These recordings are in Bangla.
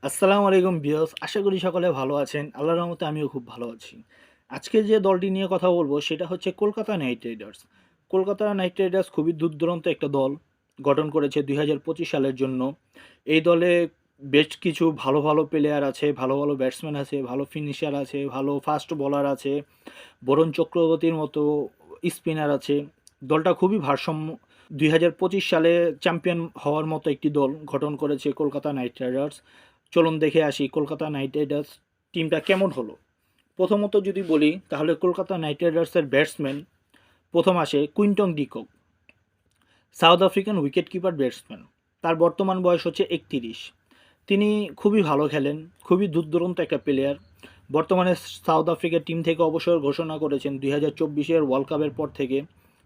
আসসালামু আলাইকুম ভিউয়ার্স, আশা করি সকলে ভালো আছেন। আল্লাহর রহমতে আমিও খুব ভালো আছি। আজকে যে দলটি নিয়ে কথা বলবো সেটা হচ্ছে Kolkata night Riders. Kolkata night Riders খুবই দূরদূরান্ত একটা দল গঠন করেছে ২০২৫ সালের জন্য। এই দলে বেশ কিছু ভালো ভালো প্লেয়ার আছে, ভালো ভালো ব্যাটসম্যান আছে, ভালো ফিনিশার আছে, ভালো ফাস্ট বোলার আছে, বরুণ চক্রবর্তীর মতো স্পিনার আছে। দলটা খুবই ভারসাম্য। ২০২৫ সালে চ্যাম্পিয়ন হওয়ার মতো একটি দল গঠন করেছে কলকাতা নাইট রাইডার্স। চলুন দেখে আসি কলকাতা নাইট রাইডার্স টিমটা কেমন হলো। প্রথমত যদি বলি তাহলে কলকাতা নাইট রাইডার্সের ব্যাটসম্যান প্রথম আসে Quinton de Kock, south African wicket keeper batsman. তার বর্তমান বয়স হচ্ছে ৩১। তিনি খুবই ভালো খেলেন, খুবই দুর্দান্ত একটা প্লেয়ার। বর্তমানে সাউথ আফ্রিকার টিম থেকে অবসর ঘোষণা করেছেন ২০২৪-এর ওয়ার্ল্ড কাপের পর থেকে।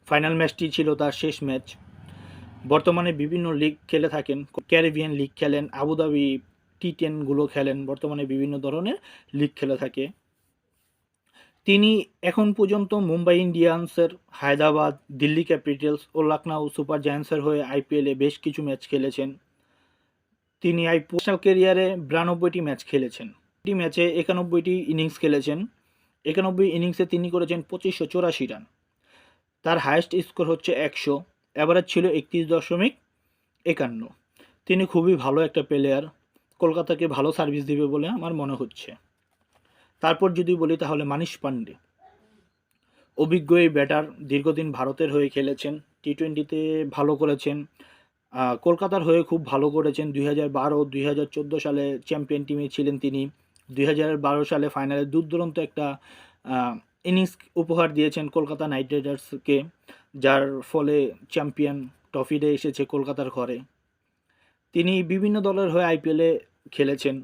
ফাইনাল ম্যাচটি ছিল তার শেষ ম্যাচ। বর্তমানে বিভিন্ন লিগ খেলে থাকেন, ক্যারিবিয়ান লিগ খেলেন, আবুধাবি টি10 খেলেন, বর্তমানে বিভিন্ন ধরনের লিগ খেলে থাকে। তিনি এখন পর্যন্ত মুম্বাই ইন্ডিয়ান্সের, হায়দ্রাবাদ, দিল্লি ক্যাপিটালস ও লখনউ সুপার জায়ান্টসের হয়ে আইপিএলে বেশ কিছু ম্যাচ খেলেছেন। তিনি প্রফেশনাল ক্যারিয়ারে ৯২টি ম্যাচ খেলেছেন। টি ম্যাচে ৯১টি ইনিংস খেলেছেন। ৯১ ইনিংসে তিনি করেছেন ২৫৮৪ রান। তার হায়েস্ট স্কোর হচ্ছে ১০০, অ্যাভারেজ ছিল ৩১.৫১। তিনি খুবই ভালো একটা প্লেয়ার, কলকাতাকে ভালো সার্ভিস দিবে বলে আমার মনে হচ্ছে। তারপর যদি বলি তাহলে মানিশ পান্ডে, অভিজ্ঞ এই ব্যাটার, দীর্ঘদিন ভারতের হয়ে খেলেছেন, টি20তে ভালো করেছেন, কলকাতার হয়ে খুব ভালো করেছেন। ২০১২-২০১৪ সালে চ্যাম্পিয়ন টিমে ছিলেন তিনি। ২০১২ সালে ফাইনালে দুর্দান্ত একটা ইনিংস উপহার দিয়েছেন কলকাতা নাইট রাইডার্সকে, যার ফলে চ্যাম্পিয়ন ট্রফিটা এসেছে কলকাতার ঘরে। তিনি বিভিন্ন দলের হয়ে আইপিএলে খেলেছেন,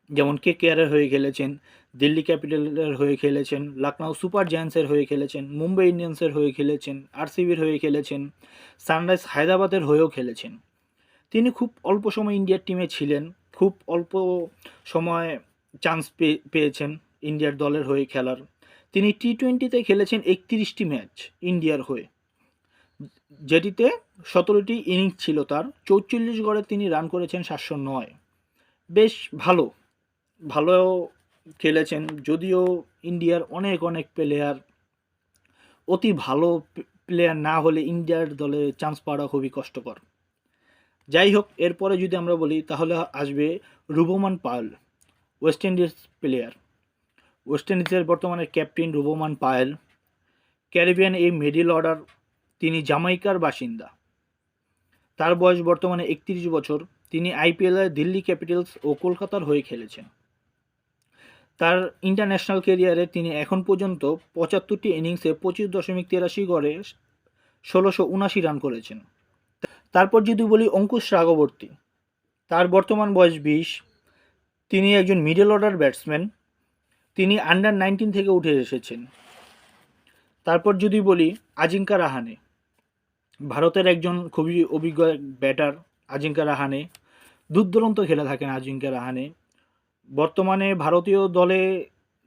যেমন কেকেআরের হয়ে খেলেছেন, দিল্লি ক্যাপিটালের হয়ে খেলেছেন, লখনউ সুপার জায়ান্টসের হয়ে খেলেছেন, মুম্বাই ইন্ডিয়ান্সের হয়ে খেলেছেন, আরসিবির হয়ে খেলেছেন, সানরাইজ হায়দ্রাবাদের হয়েও খেলেছেন। তিনি খুব অল্প সময় ইন্ডিয়ার টিমে ছিলেন, খুব অল্প সময় চান্স পেয়েছেন ইন্ডিয়ার দলের হয়ে খেলার। তিনি টি20তে খেলেছেন ৩১টি ম্যাচ ইন্ডিয়ার হয়ে, যেটিতে ১৭টি ইনিংস ছিল তার। ৪৪ গড়ে তিনি রান করেছেন ৭০৯। বেশ ভালো ভালো খেলেছেন, যদিও ইন্ডিয়ার অনেক অনেক প্লেয়ার অতি ভালো প্লেয়ার না হলে ইন্ডিয়ার দলে চান্স পাওয়া খুবই কষ্টকর। যাই হোক, এরপরে যদি আমরা বলি তাহলে আসবে রুবমান Payel, West Indies player. West ইন্ডিজের বর্তমানে ক্যাপ্টেন রুবমান পায়েল। ক্যারিবিয়ান এই মিডল অর্ডার, তিনি জামাইকার বাসিন্দা। তার বয়স বর্তমানে ৩১ বছর। তিনি আইপিএলে দিল্লি ক্যাপিটালস ও কলকাতার হয়ে খেলেছেন। তার ইন্টারন্যাশনাল ক্যারিয়ারে তিনি এখন পর্যন্ত ৭৫টি ইনিংসে ২৫.৮৩ গড়ে ১৬৭৯ রান করেছেন। তারপর যদি বলি অঙ্কুশ রাঘবর্তী, তার বর্তমান বয়স ২০। তিনি একজন মিডল অর্ডার ব্যাটসম্যান। তিনি আন্ডার-১৯ থেকে উঠে এসেছেন। তারপর যদি বলি আজিঙ্কা রাহানে, ভারতের একজন খুবই অভিজ্ঞ ব্যাটার আজিঙ্কা রাহানে। দুর্দান্ত খেলে থাকেন আজিঙ্কা রাহানে। বর্তমানে ভারতীয় দলে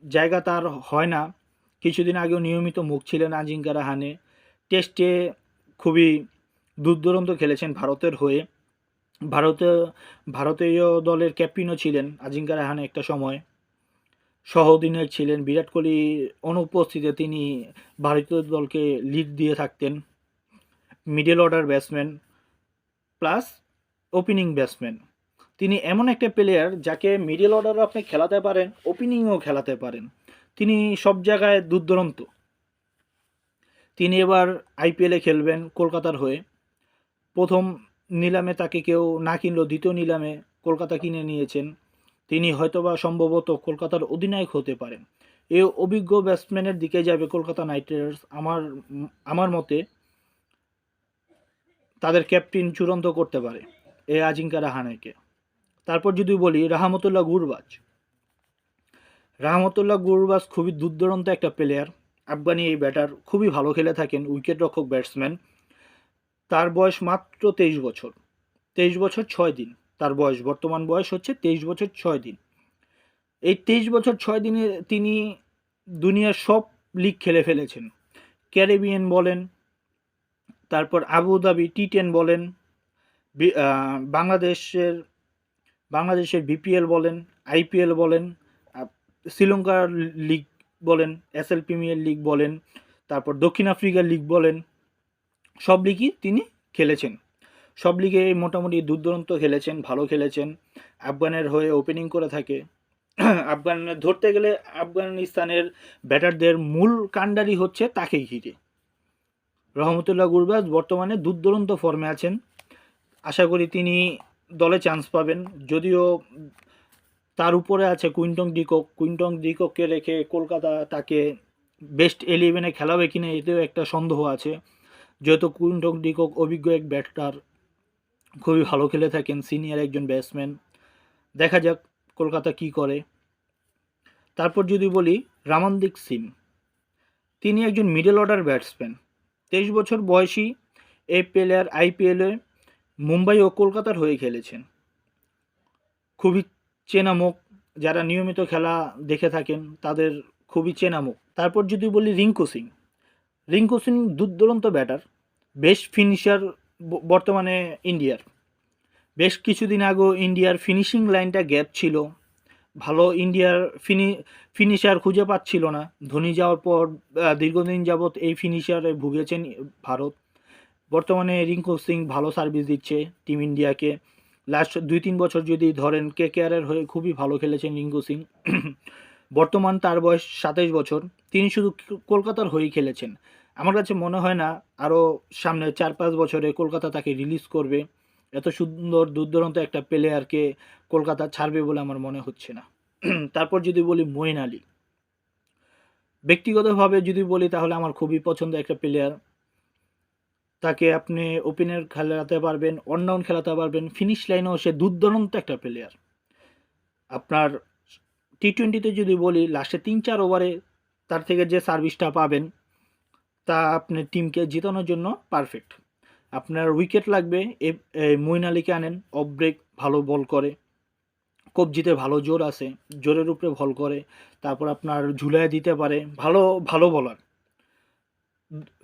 জায়গা তার হয় না। কিছুদিন আগেও নিয়মিত মুখ ছিলেন আজিঙ্কা রাহানে। টেস্টে খুবই দুর্দান্ত খেলেছেন ভারতের হয়ে। ভারতে ভারতীয় দলের ক্যাপ্টেনও ছিলেন আজিঙ্কা রাহানে একটা সময়। সহ অধিনায়ক ছিলেন। বিরাট কোহলি অনুপস্থিতিতে তিনি ভারতীয় দলকে লিড দিয়ে থাকতেন। Middle order batsman plus opening batsman. তিনি এমন একটা প্লেয়ার যাকে মিডল অর্ডারও আপনি খেলাতে পারেন, ওপেনিংও খেলাতে পারেন। তিনি সব জায়গায় দুর্দান্ত। তিনি এবার আইপিএলে খেলবেন কলকাতার হয়ে। প্রথম নিলামে তাকে কেউ না কিনলেও দ্বিতীয় নিলামে কলকাতা কিনে নিয়েছেন। তিনি হয়তোবা সম্ভবত কলকাতার অধিনায়ক হতে পারেন। এই অভিজ্ঞ ব্যাটসম্যানের দিকে যাবে কলকাতা নাইট রাইডার্স। আমার মতে তাদের ক্যাপ্টেন চূড়ান্ত করতে পারে এই আজিঙ্কা রাহানেকে। তারপর যদি বলি রাহমতুল্লাহ গুরবাজ, রাহমতুল্লাহ গুরবাজ খুবই দুর্দান্ত একটা প্লেয়ার। আফগানি এই ব্যাটার খুবই ভালো খেলে থাকেন, উইকেট রক্ষক ব্যাটসম্যান। তার বয়স মাত্র ২৩ বছর, ২৩ বছর ৬ দিন। তার বয়স, বর্তমান বয়স হচ্ছে ২৩ বছর ৬ দিন। এই ২৩ বছর ৬ দিনে তিনি দুনিয়ার সব লিগ খেলে ফেলেছেন। ক্যারিবিয়ান বলেন, তারপর আবুধাবি টি10 বলেন, বাংলাদেশের বাংলাদেশের বিপিএল বলেন, আইপিএল বলেন, শ্রীলঙ্কার লিগ বলেন, এসএল প্রিমিয়ার লিগ বলেন, তারপর দক্ষিণ আফ্রিকার লিগ বলেন, সব লিগই তিনি খেলেছেন। সব লিগে মোটামুটি দুর্দান্ত খেলেছেন, ভালো খেলেছেন। আফগানের হয়ে ওপেনিং করে থাকে। আফগান ধরতে গেলে আফগানিস্তানের ব্যাটারদের মূল কাণ্ডারি হচ্ছে তাকে ঘিরে। রহমতুল্লাহ গুরবাজ বর্তমানে দুর্দান্ত ফর্মে আছেন। আশা করি তিনি দলে চান্স পাবেন। যদিও তার উপরে আছে কুইন্টন ডিকককে রেখে কলকাতা তাকে বেস্ট 11-এ খেলাবে কিনা এতেও একটা সন্দেহ আছে। যেহেতু কুইন্টন ডিকক অভিজ্ঞ এক ব্যাটার, খুবই ভালো খেলে থাকেন, সিনিয়র একজন ব্যাটসম্যান। দেখা যাক কলকাতা কি করে। তারপর যদি বলি রামানদীপ সিং, তিনি একজন মিডল অর্ডার ব্যাটসম্যান। 23 বছর বয়সী এই প্লেয়ার আইপিএলে মুম্বাই ও কলকাতার হয়ে খেলেছেন। খুবই চেনা মুখ, যারা নিয়মিত খেলা দেখে থাকেন তাদের খুবই চেনা মুখ। তারপর যদি বলি রিঙ্কু সিং দুর্দান্ত ব্যাটার, বেস্ট ফিনিশার বর্তমানে ইন্ডিয়ার। বেশ কিছুদিন আগেও ইন্ডিয়ার ফিনিশিং লাইনটা গ্যাপ ছিল, ভালো ইন্ডিয়ার ফিনিশার খুঁজে পাচ্ছিল না। ধোনি যাওয়ার পর দীর্ঘদিন যাবৎ এই ফিনিশারে ভুগেছেন ভারত। বর্তমানে রিঙ্কু সিং ভালো সার্ভিস দিচ্ছে টিম ইন্ডিয়াকে। লাস্ট 2-3 বছর যদি ধরেন কেকেআরের হয়ে খুবই ভালো খেলেছেন রিঙ্কু সিং। বর্তমান তার বয়স 27 বছর, তিনি শুধু কলকাতার হয়েই খেলেছেন। আমার কাছে মনে হয় না আরও সামনে 4-5 বছরে কলকাতা তাকে রিলিজ করবে। এত সুন্দর দুর্দান্ত একটা প্লেয়ারকে কলকাতা ছাড়বে বলে আমার মনে হচ্ছে না। তারপর যদি বলি মঈন আলী, ব্যক্তিগতভাবে যদি বলি তাহলে আমার খুবই পছন্দের একটা প্লেয়ার। তাকে আপনি ওপেনার খেলাতে পারবেন, অনডাউন খেলাতে পারবেন, ফিনিশ লাইনেও সে দুর্দান্ত একটা প্লেয়ার। আপনার টি-20-তে যদি বলি লাস্টে 3-4 ওভারে তার থেকে যে সার্ভিসটা পাবেন তা আপনি টিমকে জেতানোর জন্য পারফেক্ট। আপনার উইকেট লাগবে, মঈন আলীকে আনেন, অফ ব্রেক ভালো বল করে, কবজিতে ভালো জোর আছে, জোরের উপরে বল করে, তারপর আপনার ঝুলায় দিতে পারে, ভালো ভালো বলার।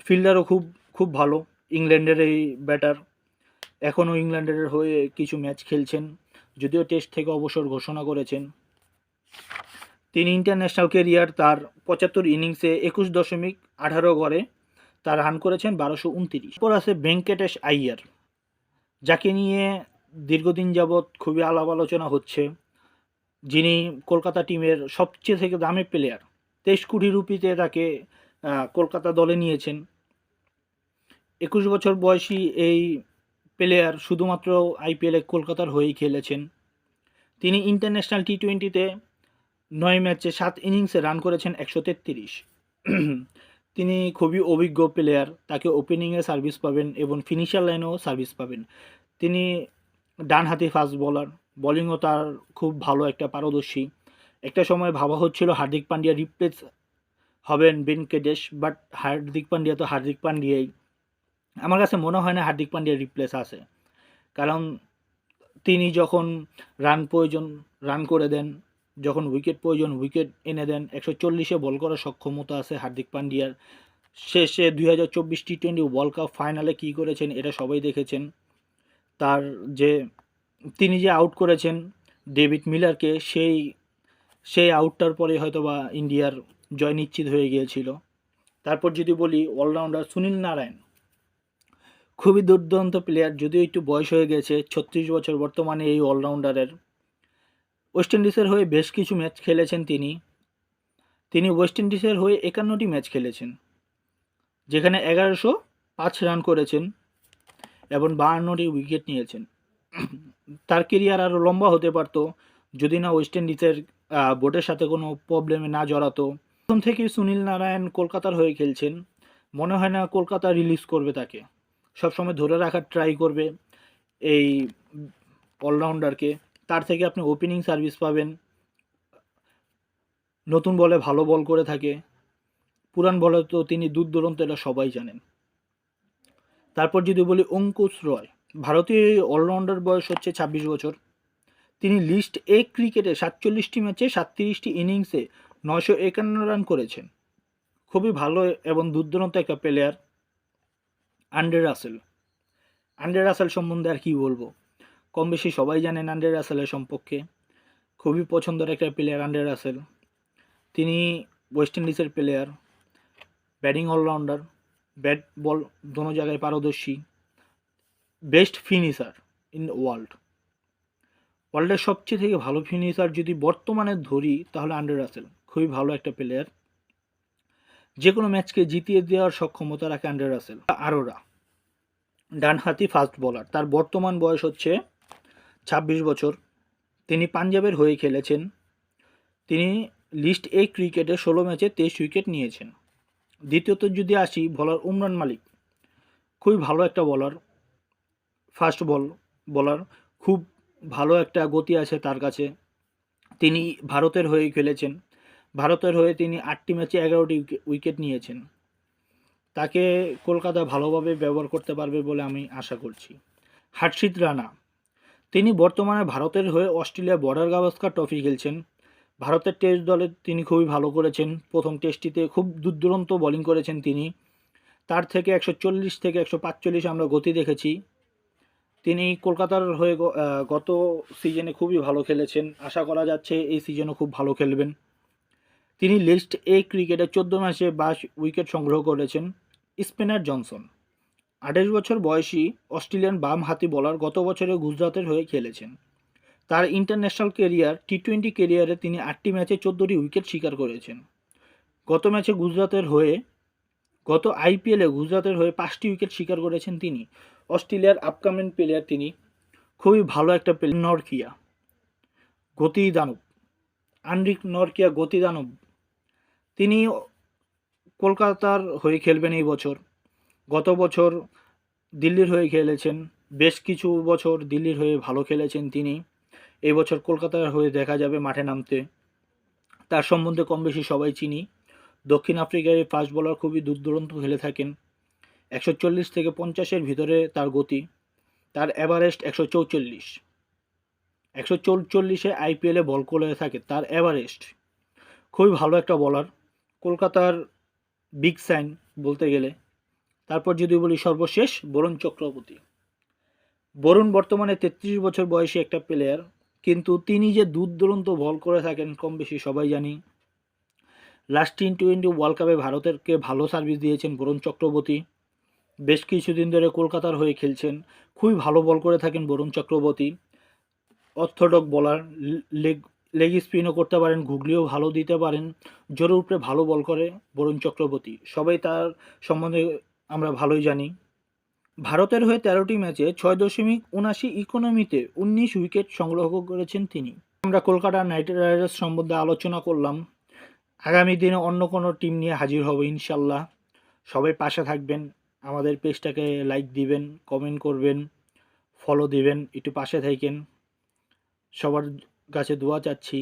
ফিল্ডারও খুব খুব ভালো, ইংল্যান্ডের এই ব্যাটার। এখনও ইংল্যান্ডের হয়ে কিছু ম্যাচ খেলছেন, যদিও টেস্ট থেকে অবসর ঘোষণা করেছেন। তিনি ইন্টারন্যাশনাল কেরিয়ার তার 75 ইনিংসে 21.18 গড়ে তার রান করেছেন 1229। পর আছে ভেঙ্কটেশ আইয়ার, যাকে নিয়ে দীর্ঘদিন যাবৎ খুবই আলাপ আলোচনা হচ্ছে। যিনি কলকাতা টিমের সবচেয়ে থেকে দামি প্লেয়ার, 23 কোটি রুপিতে তাকে কলকাতা দলে নিয়েছেন। 21 বছর বয়সী এই প্লেয়ার শুধুমাত্র আইপিএলে কলকাতার হয়েই খেলেছেন। তিনি ইন্টারন্যাশনাল টি-20-তে 9 ম্যাচে 7 ইনিংসে রান করেছেন 133। তিনি খুবই অভিজ্ঞ প্লেয়ার, তাকে ওপেনিংয়ে সার্ভিস পাবেন এবং ফিনিশার লাইনেও সার্ভিস পাবেন। তিনি ডানহাতি ফাস্ট বোলার, বোলিংও তার খুব ভালো একটা পারদর্শী। একটা সময় ভাবা হচ্ছিল হার্দিক পান্ডিয়া রিপ্লেস হবেন ভেঙ্কটেশ, বাট হার্দিক পান্ডিয়া তো হার্দিক পান্ডিয়াই। আমার কাছে মনে হয় না হার্দিক পান্ডিয়া রিপ্লেস আছে, কারণ তিনি যখন রান প্রয়োজন রান করে দেন, যখন উইকেট প্রয়োজন উইকেট এনে দেন। 140-এ বল করার সক্ষমতা আছে হার্দিক পান্ডিয়ার। শেষে 2024 টি-20 ওয়ার্ল্ড কাপ ফাইনালে কী করেছেন এটা সবাই দেখেছেন। তার যে তিনি যে আউট করেছেন ডেভিড মিলারকে, সেই আউটটার পরে হয়তো বা ইন্ডিয়ার জয় নিশ্চিত হয়ে গিয়েছিল। তারপর যদি বলি অলরাউন্ডার সুনীল নারায়ণ, খুবই দুর্দান্ত প্লেয়ার, যদিও একটু বয়স হয়ে গেছে, 36 বছর বর্তমানে এই অলরাউন্ডারের। ওয়েস্ট ইন্ডিজের হয়ে বেশ কিছু ম্যাচ খেলেছেন তিনি ওয়েস্ট ইন্ডিজের হয়ে 51টি ম্যাচ খেলেছেন, যেখানে 1105 রান করেছেন এবং 52টি উইকেট নিয়েছেন। তার কেরিয়ার আরও লম্বা হতে পারত যদি না ওয়েস্ট ইন্ডিজের বোর্ডের সাথে কোনো প্রবলেমে না জড়াতো। প্রথম থেকেই সুনীল নারায়ণ কলকাতার হয়ে খেলছেন, মনে হয় না কলকাতা রিলিজ করবে তাকে। সবসময় ধরে রাখার ট্রাই করবে এই অলরাউন্ডারকে। তার থেকে আপনি ওপেনিং সার্ভিস পাবেন, নতুন বলে ভালো বল করে থাকে, পুরান বলে তো তিনি দুর্দান্ত, এটা সবাই জানেন। তারপর যদি বলি অঙ্কুশ রয়, ভারতীয় অলরাউন্ডার, বয়স হচ্ছে 26 বছর। তিনি লিস্ট এ ক্রিকেটে 47টি ম্যাচে 37টি ইনিংসে 951 রান করেছেন। খুবই ভালো এবং দুর্দান্ত একটা প্লেয়ার। আন্দ্রে রাসেল সম্বন্ধে আর কি বলবো, কম বেশি সবাই জানেন আন্দ্রে রাসেলের সম্পর্কে। খুবই পছন্দের একটা প্লেয়ার আন্দ্রে রাসেল। তিনি ওয়েস্ট ইন্ডিজের player, batting allrounder, bat ball দোনো জায়গায় পারদর্শী, বেস্ট ফিনিশার ইন ওয়ার্ল্ডের সবচেয়ে থেকে ভালো ফিনিশার যদি বর্তমানে ধরি তাহলে আন্দ্রে রাসেল খুবই ভালো একটা প্লেয়ার। যে কোনো ম্যাচকে জিতিয়ে দেওয়ার সক্ষমতা রাখে আন্দ্রে রাসেল। আরোরা ডানহাতি ফাস্ট বোলার, তার বর্তমান বয়স হচ্ছে 26 বছর। তিনি পাঞ্জাবের হয়ে খেলেছেন। তিনি লিস্ট এ ক্রিকেটে 16 ম্যাচে 23 উইকেট নিয়েছেন। দ্বিতীয়ত যদি আসি বলার উমরান মালিক, খুবই ভালো একটা বলার, ফাস্ট বলার, খুব ভালো একটা গতি আছে তার কাছে। তিনি ভারতের হয়ে খেলেছেন। ভারতের হয়ে তিনি 8টি ম্যাচে 11টি উইকেট নিয়েছেন। তাকে কলকাতা ভালোভাবে ব্যবহার করতে পারবে বলে আমি আশা করছি। হার্ষিত রানা, তিনি বর্তমানে ভারতের হয়ে অস্ট্রেলিয়া বর্ডার গাভাস্কার ট্রফি খেলছেন। ভারতের টেস্ট দলে তিনি খুবই ভালো করেছেন। প্রথম টেস্টটিতে খুব দুর্দান্ত বোলিং করেছেন তিনি। তার থেকে 140 থেকে 145 আমরা গতি দেখেছি। তিনি কলকাতার হয়ে গত সিজনে খুবই ভালো খেলেছেন। আশা করা যাচ্ছে এই সিজনও খুব ভালো খেলবেন। তিনি লিস্ট এ ক্রিকেটে 14 ম্যাচে 22 উইকেট সংগ্রহ করেছেন। স্পিনার জনসন, 28 বছর বয়সী অস্ট্রেলিয়ান বাম হাতি বোলার, গত বছরে গুজরাটের হয়ে খেলেছেন। তার ইন্টারন্যাশনাল কেরিয়ার টি-20 কেরিয়ারে তিনি 8টি ম্যাচে 14টি উইকেট শিকার করেছেন। গত ম্যাচে গত আইপিএলে গুজরাটের হয়ে 5টি উইকেট শিকার করেছেন তিনি। অস্ট্রেলিয়ার আপকামিং প্লেয়ার তিনি, খুবই ভালো একটা প্লেয়ার। নরকিয়া গতি দানব, আন্দ্রিক নরকিয়া গতি দানব, তিনি কলকাতার হয়ে খেলবেন এই বছর। গত বছর দিল্লির হয়ে খেলেছেন। বেশ কিছু বছর দিল্লির হয়ে ভালো খেলেছেন তিনি। এই বছর কলকাতার হয়ে দেখা যাবে মাঠে নামতে। তার সম্বন্ধে কম বেশি সবাই চিনি। দক্ষিণ আফ্রিকার এই ফাস্ট বোলার খুবই দুর্দান্ত খেলে থাকেন। 140 থেকে 50-এর ভিতরে তার গতি। তার অ্যাভারেস্ট 144। 144-এ আইপিএলে বল করে থাকে তার অ্যাভারেস্ট। খুবই ভালো একটা বলার, কলকাতার বিগ সাইন বলতে গেলে। তারপর যদি বলি সর্বশেষ বরুণ চক্রবর্তী। বরুণ বর্তমানে 33 বছর বয়সী একটা প্লেয়ার, কিন্তু তিনি যে দুর্দান্ত বল করে থাকেন কম বেশি সবাই জানি। লাস্ট টি-20 ওয়ার্ল্ড কাপে ভারতেরকে ভালো সার্ভিস দিয়েছেন বরুণ চক্রবর্তী। বেশ কিছুদিন ধরে কলকাতার হয়ে খেলছেন। খুবই ভালো বল করে থাকেন বরুণ চক্রবর্তী। অর্থোডক্স বলার, লেগ স্পিনও করতে পারেন, গুগলিও ভালো দিতে পারেন। জোরের উপরে ভালো বল করে বরুণ চক্রবর্তী, সবাই তার সম্বন্ধে আমরা ভালোই জানি। ভারতের হয়ে 13টি ম্যাচে 6.79 ইকোনমিতে 19 উইকেট সংগ্রহ করেছেন তিনি। আমরা কলকাতা নাইট রাইডার্স সম্বন্ধে আলোচনা করলাম। আগামী দিনে অন্য কোনো টিম নিয়ে হাজির হব ইনশাল্লাহ। সবাই পাশে থাকবেন, আমাদের পেজটাকে লাইক দিবেন, কমেন্ট করবেন, ফলো দিবেন, একটু পাশে থাকেন। সবার কাছে দোয়া চাচ্ছি।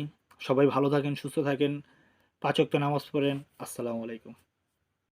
সবাই ভালো থাকেন, সুস্থ থাকেন, 5 ওয়াক্ত নামাজ পড়েন। আসসালামু আলাইকুম।